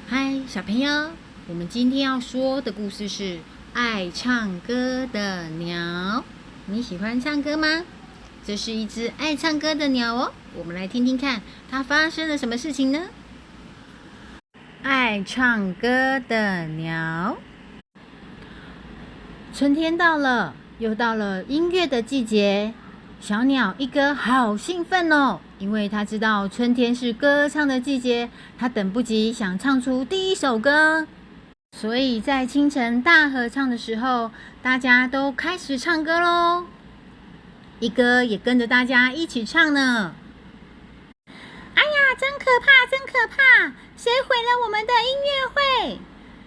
嗨，小朋友，我们今天要说的故事是爱唱歌的鸟。你喜欢唱歌吗？这是一只爱唱歌的鸟哦。我们来听听看，它发生了什么事情呢？爱唱歌的鸟。春天到了，又到了音乐的季节。小鸟一哥好兴奋哦，因为他知道春天是歌唱的季节，他等不及想唱出第一首歌。所以在清晨大合唱的时候，大家都开始唱歌咯。一哥也跟着大家一起唱呢。哎呀，真可怕，真可怕！谁毁了我们的音乐会？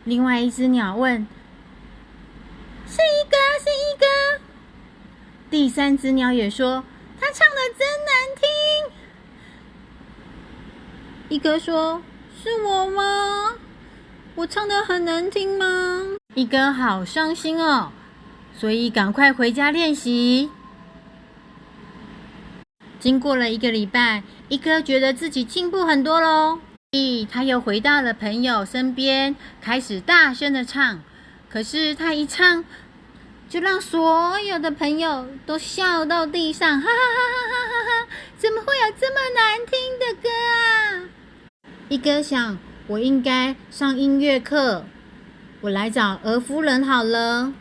另外一只鸟问。是一哥，是一哥。第三只鸟也说，他唱得真难听。一哥说，是我吗？我唱得很难听吗？一哥好伤心哦，所以赶快回家练习。经过了1个礼拜，一哥觉得自己进步很多咯，所以他又回到了朋友身边，开始大声的唱。可是他一唱，就让所有的朋友都笑到地上，哈哈哈哈哈哈！怎么会有这么难听的歌啊？一哥想，我应该上音乐课，我来找鹅夫人好了。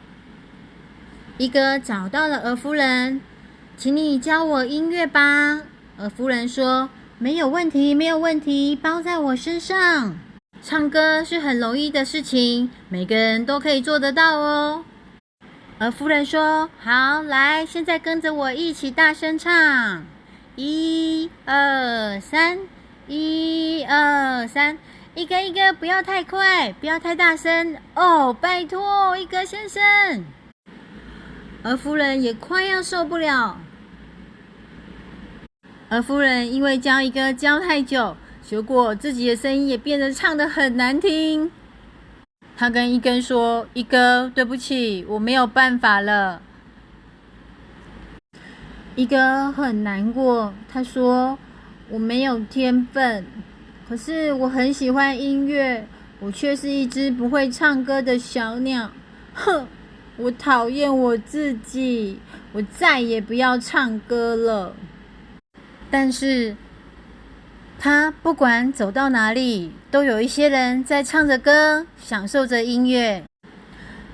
一哥找到了鹅夫人，请你教我音乐吧。鹅夫人说，没有问题，没有问题，包在我身上。唱歌是很容易的事情，每个人都可以做得到哦。鹅夫人说，好，来，现在跟着我一起大声唱，1、2、3，1、2、3，一个一个，不要太快，不要太大声哦，拜托，一哥先生。鹅夫人也快要受不了。鹅夫人因为教一哥教太久，结果自己的声音也变得唱得很难听。他跟一哥说，一哥，对不起，我没有办法了。一哥很难过，他说，我没有天分，可是我很喜欢音乐，我却是一只不会唱歌的小鸟。哼，我讨厌我自己，我再也不要唱歌了。但是他不管走到哪里，都有一些人在唱着歌，享受着音乐。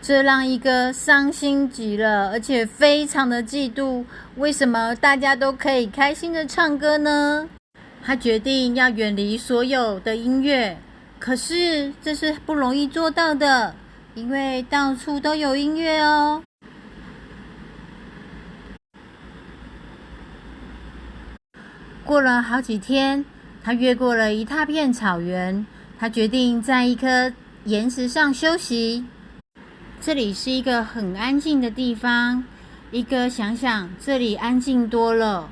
这让一哥伤心极了，而且非常的嫉妒。为什么大家都可以开心的唱歌呢？他决定要远离所有的音乐，可是这是不容易做到的，因为到处都有音乐哦。过了好几天，他越过了一大片草原，他决定在一颗岩石上休息。这里是一个很安静的地方，一哥想想这里安静多了，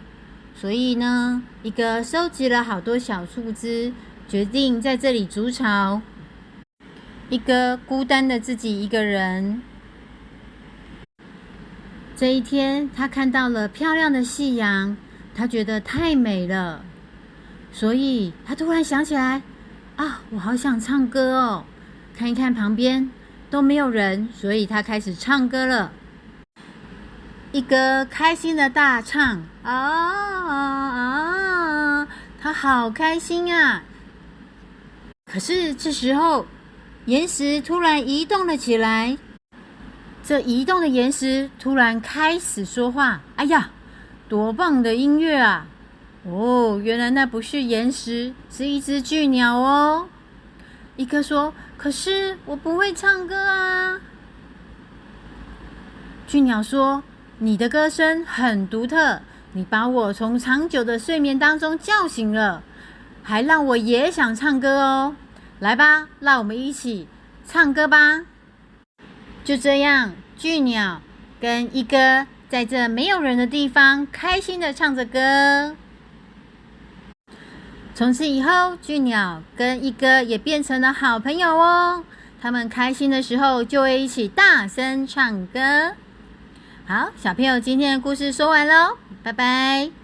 所以呢，一哥收集了好多小树枝，决定在这里筑巢。一哥孤单的自己一个人。这一天，他看到了漂亮的夕阳，他觉得太美了，所以他突然想起来，啊，我好想唱歌哦！看一看旁边都没有人，所以他开始唱歌了。一哥开心的大唱，他好开心啊！可是这时候，岩石突然移动了起来，这移动的岩石突然开始说话，哎呀！多棒的音乐啊！哦，原来那不是岩石，是一只巨鸟哦。一哥说，可是我不会唱歌啊。巨鸟说，你的歌声很独特，你把我从长久的睡眠当中叫醒了，还让我也想唱歌哦。来吧，让我们一起唱歌吧。就这样，巨鸟跟一哥在这没有人的地方，开心的唱着歌。从此以后，巨鸟跟一哥也变成了好朋友哦。他们开心的时候，就会一起大声唱歌。好，小朋友，今天的故事说完喽，拜拜。